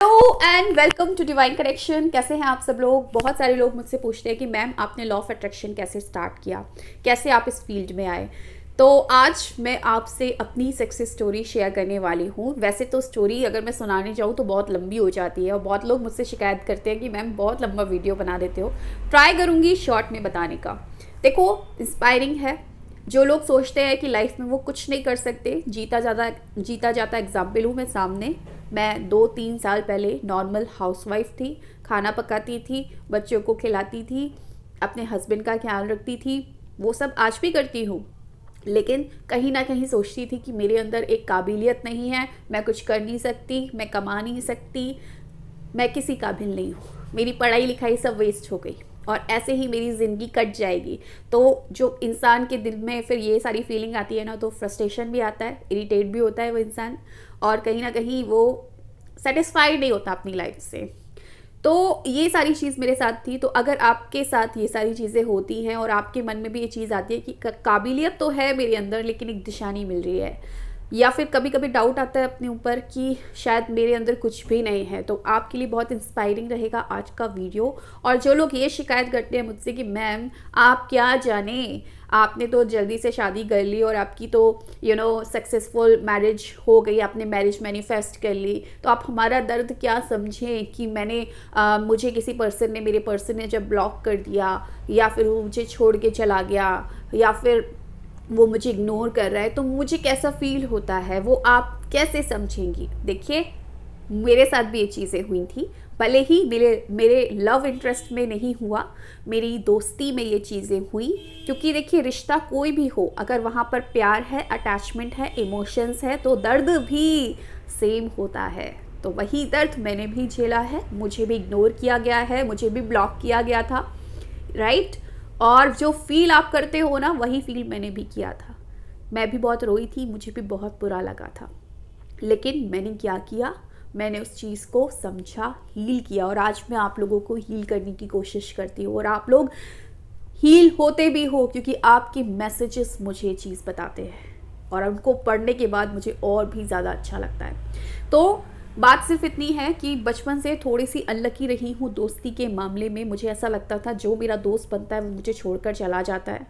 Hello and welcome to Divine Connection. कैसे हैं आप सब लोग। बहुत सारे लोग मुझसे पूछते हैं कि मैम आपने लॉ ऑफ अट्रैक्शन कैसे स्टार्ट किया, कैसे आप इस फील्ड में आए। तो आज मैं आपसे अपनी सक्सेस स्टोरी शेयर करने वाली हूँ। वैसे तो स्टोरी अगर मैं सुनाने जाऊँ तो बहुत लंबी हो जाती है और बहुत लोग मुझसे शिकायत करते हैं कि मैम बहुत लंबा वीडियो बना देते हो। ट्राई करूँगी शॉर्ट में बताने का। देखो, इंस्पायरिंग है। जो लोग सोचते हैं कि लाइफ में वो कुछ नहीं कर सकते, जीता जाता एग्जाम्पल हूँ मैं सामने। मैं 2-3 साल पहले नॉर्मल हाउसवाइफ थी, खाना पकाती थी, बच्चों को खिलाती थी, अपने हस्बैंड का ख्याल रखती थी। वो सब आज भी करती हूँ, लेकिन कहीं ना कहीं सोचती थी कि मेरे अंदर एक काबिलियत नहीं है, मैं कुछ कर नहीं सकती, मैं कमा नहीं सकती, मैं किसी काबिल नहीं हूँ, मेरी पढ़ाई लिखाई सब वेस्ट हो गई और ऐसे ही मेरी ज़िंदगी कट जाएगी। तो जो इंसान के दिल में फिर ये सारी फीलिंग आती है ना, तो फ्रस्ट्रेशन भी आता है, इरिटेट भी होता है वो इंसान, और कहीं ना कहीं वो सेटिस्फाइड नहीं होता अपनी लाइफ से। तो ये सारी चीज़ मेरे साथ थी। तो अगर आपके साथ ये सारी चीज़ें होती हैं और आपके मन में भी ये चीज़ आती है कि काबिलियत तो है मेरे अंदर लेकिन एक दिशा नहीं मिल रही है, या फिर कभी कभी डाउट आता है अपने ऊपर कि शायद मेरे अंदर कुछ भी नहीं है, तो आपके लिए बहुत इंस्पायरिंग रहेगा आज का वीडियो। और जो लोग ये शिकायत करते हैं मुझसे कि मैम आप क्या जाने, आपने तो जल्दी से शादी कर ली और आपकी तो सक्सेसफुल मैरिज हो गई, आपने मैरिज मैनिफेस्ट कर ली, तो आप हमारा दर्द क्या समझें कि मुझे किसी पर्सन ने, मेरे पर्सन ने जब ब्लॉक कर दिया, या फिर वो मुझे छोड़ के चला गया, या फिर वो मुझे इग्नोर कर रहा है, तो मुझे कैसा फील होता है वो आप कैसे समझेंगी। देखिए, मेरे साथ भी ये चीज़ें हुई थी। भले ही मेरे लव इंटरेस्ट में नहीं हुआ, मेरी दोस्ती में ये चीज़ें हुई। क्योंकि देखिए, रिश्ता कोई भी हो, अगर वहाँ पर प्यार है, अटैचमेंट है, इमोशंस है, तो दर्द भी सेम होता है। तो वही दर्द मैंने भी झेला है, मुझे भी इग्नोर किया गया है, मुझे भी ब्लॉक किया गया था, राइट। और जो फील आप करते हो ना, वही फील मैंने भी किया था। मैं भी बहुत रोई थी, मुझे भी बहुत बुरा लगा था, लेकिन मैंने क्या किया, मैंने उस चीज़ को समझा, हील किया, और आज मैं आप लोगों को हील करने की कोशिश करती हूँ। और आप लोग हील होते भी हो क्योंकि आपके मैसेजेस मुझे ये चीज़ बताते हैं, और उनको पढ़ने के बाद मुझे और भी ज़्यादा अच्छा लगता है। तो बात सिर्फ इतनी है कि बचपन से थोड़ी सी अनलकी रही हूँ दोस्ती के मामले में। मुझे ऐसा लगता था जो मेरा दोस्त बनता है वो मुझे छोड़कर चला जाता है,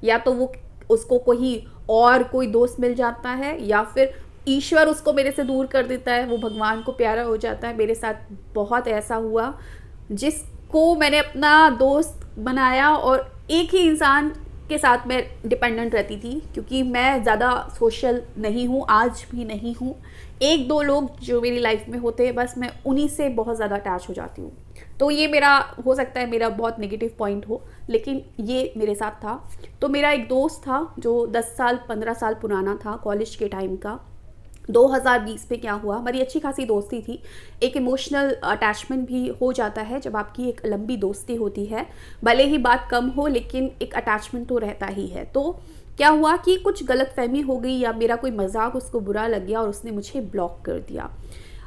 या तो वो उसको कोई दोस्त मिल जाता है, या फिर ईश्वर उसको मेरे से दूर कर देता है, वो भगवान को प्यारा हो जाता है। मेरे साथ बहुत ऐसा हुआ, जिसको मैंने अपना दोस्त बनाया और एक ही इंसान के साथ मैं डिपेंडेंट रहती थी, क्योंकि मैं ज़्यादा सोशल नहीं हूँ, आज भी नहीं हूँ। एक दो लोग जो मेरी लाइफ में होते हैं, बस मैं उन्हीं से बहुत ज़्यादा अटैच हो जाती हूँ। तो ये मेरा हो सकता है मेरा बहुत नेगेटिव पॉइंट हो, लेकिन ये मेरे साथ था। तो मेरा एक दोस्त था जो 10 साल 15 साल पुराना था, कॉलेज के टाइम का। 2020 में क्या हुआ, हमारी अच्छी खासी दोस्ती थी। एक इमोशनल अटैचमेंट भी हो जाता है जब आपकी एक लंबी दोस्ती होती है, भले ही बात कम हो लेकिन एक अटैचमेंट तो रहता ही है। तो क्या हुआ कि कुछ गलतफहमी हो गई, या मेरा कोई मजाक उसको बुरा लग गया और उसने मुझे ब्लॉक कर दिया।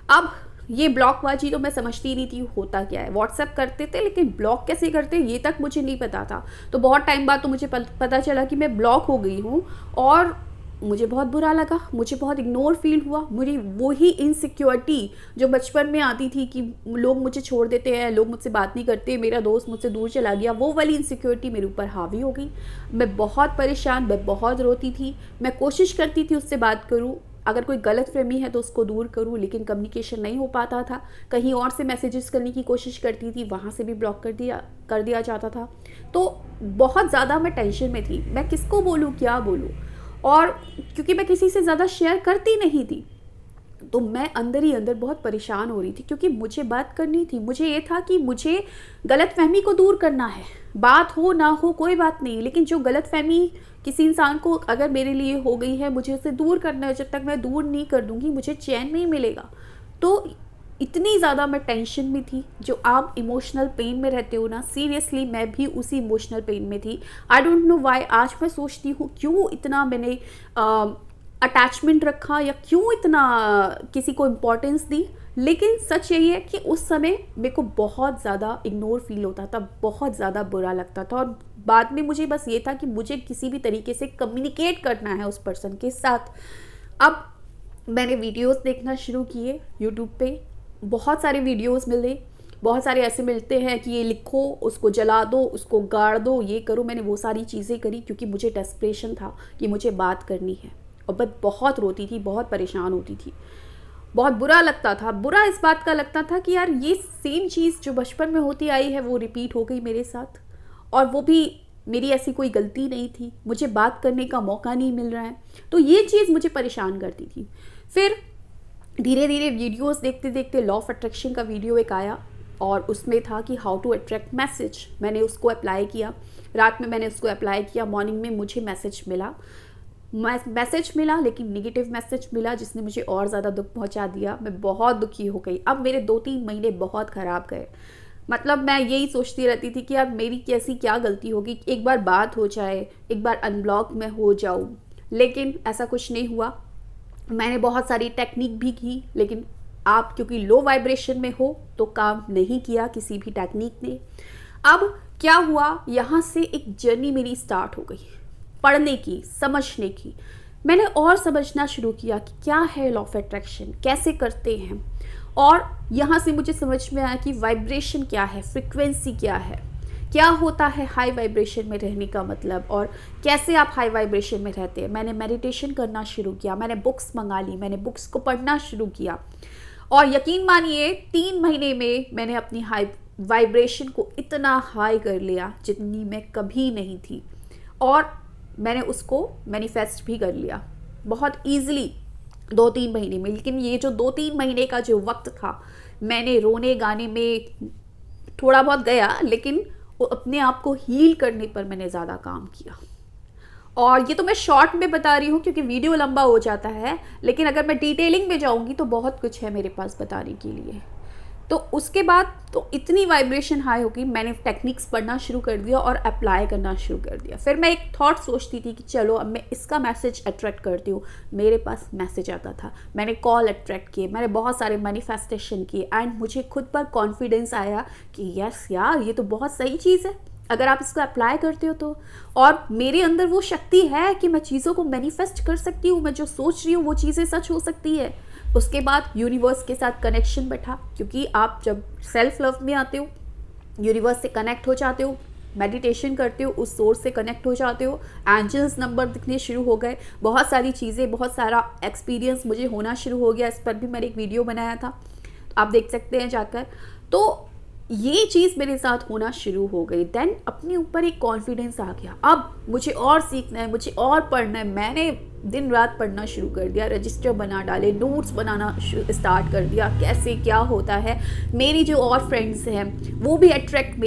अब ये ब्लॉकबाजी तो मैं समझती नहीं थी होता क्या है। व्हाट्सएप करते थे लेकिन ब्लॉक कैसे करते ये तक मुझे नहीं पता था। तो बहुत टाइम बाद तो मुझे पता चला कि मैं ब्लॉक हो गई हूँ, और मुझे बहुत बुरा लगा, मुझे बहुत इग्नोर फील हुआ। मुझे वही इनसिक्योरिटी जो बचपन में आती थी कि लोग मुझे छोड़ देते हैं, लोग मुझसे बात नहीं करते, मेरा दोस्त मुझसे दूर चला गया, वो वाली इनसिक्योरिटी मेरे ऊपर हावी हो गई। मैं बहुत परेशान, मैं बहुत रोती थी। मैं कोशिश करती थी उससे बात करूँ, अगर कोई गलत फहमी है तो उसको दूर करूँ, लेकिन कम्युनिकेशन नहीं हो पाता था। कहीं और से मैसेजेस करने की कोशिश करती थी, वहाँ से भी ब्लॉक कर दिया जाता था। तो बहुत ज़्यादा मैं टेंशन में थी, मैं किसको बोलूँ, क्या बोलूँ। और क्योंकि मैं किसी से ज़्यादा शेयर करती नहीं थी, तो मैं अंदर ही अंदर बहुत परेशान हो रही थी, क्योंकि मुझे बात करनी थी। मुझे ये था कि मुझे गलतफहमी को दूर करना है। बात हो ना हो कोई बात नहीं, लेकिन जो गलतफहमी किसी इंसान को अगर मेरे लिए हो गई है, मुझे उसे दूर करना है। जब तक मैं दूर नहीं कर दूंगी मुझे चैन नहीं मिलेगा। तो इतनी ज़्यादा मैं टेंशन में थी। जो आप इमोशनल पेन में रहते हो ना, सीरियसली मैं भी उसी इमोशनल पेन में थी। I don't know why. आज मैं सोचती हूँ क्यों इतना मैंने अटैचमेंट रखा, या क्यों इतना किसी को इम्पोर्टेंस दी। लेकिन सच यही है कि उस समय मेरे को बहुत ज़्यादा इग्नोर फील होता था, बहुत ज़्यादा बुरा लगता था, और बाद में मुझे बस ये था कि मुझे किसी भी तरीके से कम्युनिकेट करना है उस पर्सन के साथ। अब मैंने वीडियोस देखना शुरू किए यूट्यूब पे, बहुत सारे वीडियोस मिले, बहुत सारे ऐसे मिलते हैं कि ये लिखो, उसको जला दो, उसको गाड़ दो, ये करो। मैंने वो सारी चीज़ें करी क्योंकि मुझे डेस्परेशन था कि मुझे बात करनी है। और मैं बहुत रोती थी, बहुत परेशान होती थी, बहुत बुरा लगता था। बुरा इस बात का लगता था कि यार ये सेम चीज़ जो बचपन में होती आई है वो रिपीट हो गई मेरे साथ, और वो भी मेरी ऐसी कोई गलती नहीं थी, मुझे बात करने का मौका नहीं मिल रहा है। तो ये चीज़ मुझे परेशान करती थी। फिर धीरे धीरे वीडियोस देखते देखते लॉ ऑफ अट्रैक्शन का वीडियो एक आया, और उसमें था कि हाउ टू अट्रैक्ट मैसेज। मैंने उसको अप्लाई किया, रात में मैंने उसको अप्लाई किया, मॉर्निंग में मुझे मैसेज मिला, लेकिन निगेटिव मैसेज मिला जिसने मुझे और ज़्यादा दुख पहुंचा दिया। मैं बहुत दुखी हो गई। अब मेरे 2-3 महीने बहुत ख़राब गए। मतलब मैं यही सोचती रहती थी कि यार मेरी कैसी क्या गलती होगी, एक बार बात हो जाए, एक बार अनब्लॉक मैं हो जाऊँ। लेकिन ऐसा कुछ नहीं हुआ। मैंने बहुत सारी टेक्निक भी की, लेकिन आप क्योंकि लो वाइब्रेशन में हो तो काम नहीं किया किसी भी टेक्निक ने। अब क्या हुआ, यहाँ से एक जर्नी मेरी स्टार्ट हो गई, पढ़ने की, समझने की। मैंने और समझना शुरू किया कि क्या है लॉ ऑफ अट्रैक्शन, कैसे करते हैं। और यहाँ से मुझे समझ में आया कि वाइब्रेशन क्या है, फ्रिक्वेंसी क्या है, क्या होता है हाई वाइब्रेशन में रहने का मतलब, और कैसे आप हाई वाइब्रेशन में रहते हैं। मैंने मेडिटेशन करना शुरू किया, मैंने बुक्स मंगा ली, मैंने बुक्स को पढ़ना शुरू किया, और यकीन मानिए 3 महीने में मैंने अपनी हाई वाइब्रेशन को इतना हाई कर लिया जितनी मैं कभी नहीं थी, और मैंने उसको मैनिफेस्ट भी कर लिया बहुत ईजिली 2-3 महीने में। लेकिन ये जो 2-3 महीने का जो वक्त था, मैंने रोने गाने में थोड़ा बहुत गया, लेकिन वो अपने आप को हील करने पर मैंने ज़्यादा काम किया। और ये तो मैं शॉर्ट में बता रही हूँ क्योंकि वीडियो लंबा हो जाता है, लेकिन अगर मैं डिटेलिंग में जाऊँगी तो बहुत कुछ है मेरे पास बताने के लिए। तो उसके बाद तो इतनी वाइब्रेशन हाई हो गई, मैंने टेक्निक्स पढ़ना शुरू कर दिया और अप्लाई करना शुरू कर दिया। फिर मैं एक थॉट सोचती थी कि चलो अब मैं इसका मैसेज अट्रैक्ट करती हूँ। मेरे पास मैसेज आता था, मैंने कॉल अट्रैक्ट किए, मैंने बहुत सारे मैनिफेस्टेशन किए, एंड मुझे खुद पर कॉन्फिडेंस आया कि यस यार ये तो बहुत सही चीज़ है अगर आप इसको अप्लाई करते हो तो। और मेरे अंदर वो शक्ति है कि मैं चीज़ों को मैनिफेस्ट कर सकती हूँ, मैं जो सोच रही हूँ वो चीज़ें सच हो सकती है। उसके बाद यूनिवर्स के साथ कनेक्शन बैठा, क्योंकि आप जब सेल्फ लव में आते हो, यूनिवर्स से कनेक्ट हो जाते हो, मेडिटेशन करते हो, उस सोर्स से कनेक्ट हो जाते हो, एंजल्स नंबर दिखने शुरू हो गए, बहुत सारी चीज़ें, बहुत सारा एक्सपीरियंस मुझे होना शुरू हो गया। इस पर भी मैंने एक वीडियो बनाया था, आप देख सकते हैं जाकर। तो ये चीज़ मेरे साथ होना शुरू हो गई। देन अपने ऊपर एक कॉन्फिडेंस आ गया, अब मुझे और सीखना है, मुझे और पढ़ना है। मैंने दिन रात पढ़ना शुरू कर दिया, रजिस्टर बना डाले, नोट्स बनाना स्टार्ट कर दिया, कैसे क्या होता है। मेरी जो और फ्रेंड्स हैं वो भी अट्रैक्ट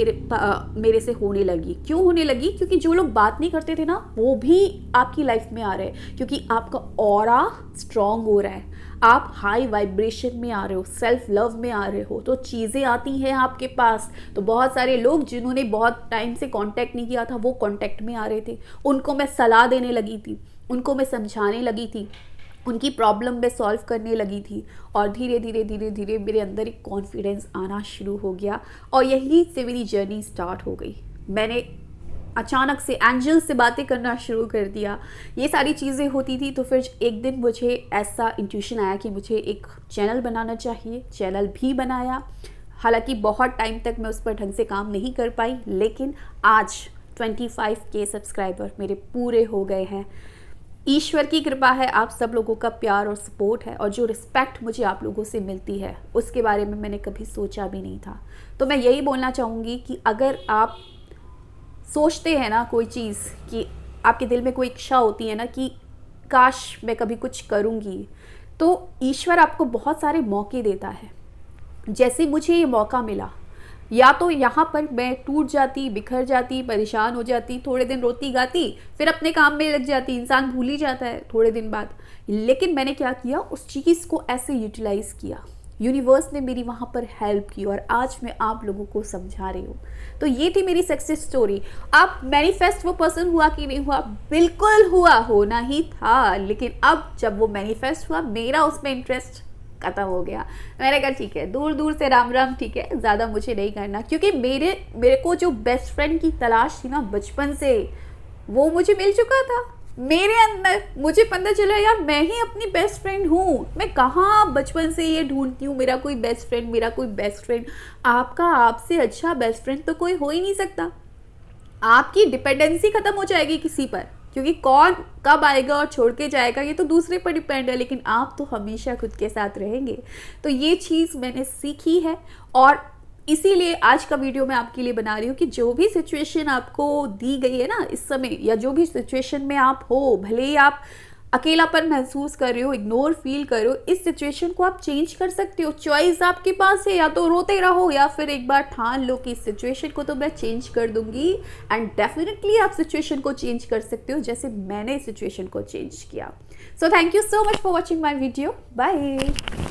मेरे से होने लगी। क्यों होने लगी? क्योंकि जो लोग बात नहीं करते थे ना, वो भी आपकी लाइफ में आ रहे हैं, क्योंकि आपका ऑरा स्ट्रॉन्ग हो रहा है, आप हाई वाइब्रेशन में आ रहे हो, सेल्फ लव में आ रहे हो, तो चीज़ें आती हैं आपके पास। तो बहुत सारे लोग जिन्होंने बहुत टाइम से कांटेक्ट नहीं किया था वो कांटेक्ट में आ रहे थे, उनको मैं सलाह देने लगी थी, उनको मैं समझाने लगी थी, उनकी प्रॉब्लम में सॉल्व करने लगी थी। और धीरे धीरे धीरे धीरे मेरे अंदर एक कॉन्फिडेंस आना शुरू हो गया, और यहीं से मेरी जर्नी स्टार्ट हो गई। मैंने अचानक से एंजल्स से बातें करना शुरू कर दिया, ये सारी चीज़ें होती थी। तो फिर एक दिन मुझे ऐसा इंट्यूशन आया कि मुझे एक चैनल बनाना चाहिए। चैनल भी बनाया, हालांकि बहुत टाइम तक मैं उस पर ढंग से काम नहीं कर पाई, लेकिन आज 25K सब्सक्राइबर मेरे पूरे हो गए हैं। ईश्वर की कृपा है, आप सब लोगों का प्यार और सपोर्ट है, और जो रिस्पेक्ट मुझे आप लोगों से मिलती है उसके बारे में मैंने कभी सोचा भी नहीं था। तो मैं यही बोलना चाहूँगी कि अगर आप सोचते हैं ना कोई चीज़, कि आपके दिल में कोई इच्छा होती है ना कि काश मैं कभी कुछ करूँगी, तो ईश्वर आपको बहुत सारे मौके देता है। जैसे मुझे ये मौका मिला, या तो यहाँ पर मैं टूट जाती, बिखर जाती, परेशान हो जाती, थोड़े दिन रोती गाती, फिर अपने काम में लग जाती, इंसान भूल ही जाता है थोड़े दिन बाद। लेकिन मैंने क्या किया, उस चीज़ को ऐसे यूटिलाइज़ किया, यूनिवर्स ने मेरी वहाँ पर हेल्प की, और आज मैं आप लोगों को समझा रही हूँ। तो ये थी मेरी सक्सेस स्टोरी। अब मैनिफेस्ट वो पर्सन हुआ कि नहीं हुआ? बिल्कुल हुआ, होना ही था। लेकिन अब जब वो मैनिफेस्ट हुआ, मेरा उसमें इंटरेस्ट खत्म हो गया। मैंने कहा ठीक है, दूर दूर से राम राम, ठीक है, ज़्यादा मुझे नहीं करना। क्योंकि मेरे को जो बेस्ट फ्रेंड की तलाश थी ना बचपन से, वो मुझे मिल चुका था। मेरे अंदर मुझे पता चला यार मैं ही अपनी बेस्ट फ्रेंड हूँ। मैं कहाँ बचपन से ये ढूंढती हूँ मेरा कोई बेस्ट फ्रेंड, मेरा कोई बेस्ट फ्रेंड। आपका आपसे अच्छा बेस्ट फ्रेंड तो कोई हो ही नहीं सकता। आपकी डिपेंडेंसी खत्म हो जाएगी किसी पर, क्योंकि कौन कब आएगा और छोड़ के जाएगा ये तो दूसरे पर डिपेंड है, लेकिन आप तो हमेशा खुद के साथ रहेंगे। तो ये चीज़ मैंने सीखी है और इसीलिए आज का वीडियो मैं आपके लिए बना रही हूँ कि जो भी सिचुएशन आपको दी गई है ना इस समय, या जो भी सिचुएशन में आप हो, भले ही आप अकेलापन महसूस कर रहे हो, इग्नोर फील कर रहे हो, इस सिचुएशन को आप चेंज कर सकते हो। चॉइस आपके पास है, या तो रोते रहो या फिर एक बार ठान लो कि इस सिचुएशन को तो मैं चेंज कर दूंगी। एंड डेफिनेटली आप सिचुएशन को चेंज कर सकते हो जैसे मैंने सिचुएशन को चेंज किया। So thank you so much for watching my video. Bye.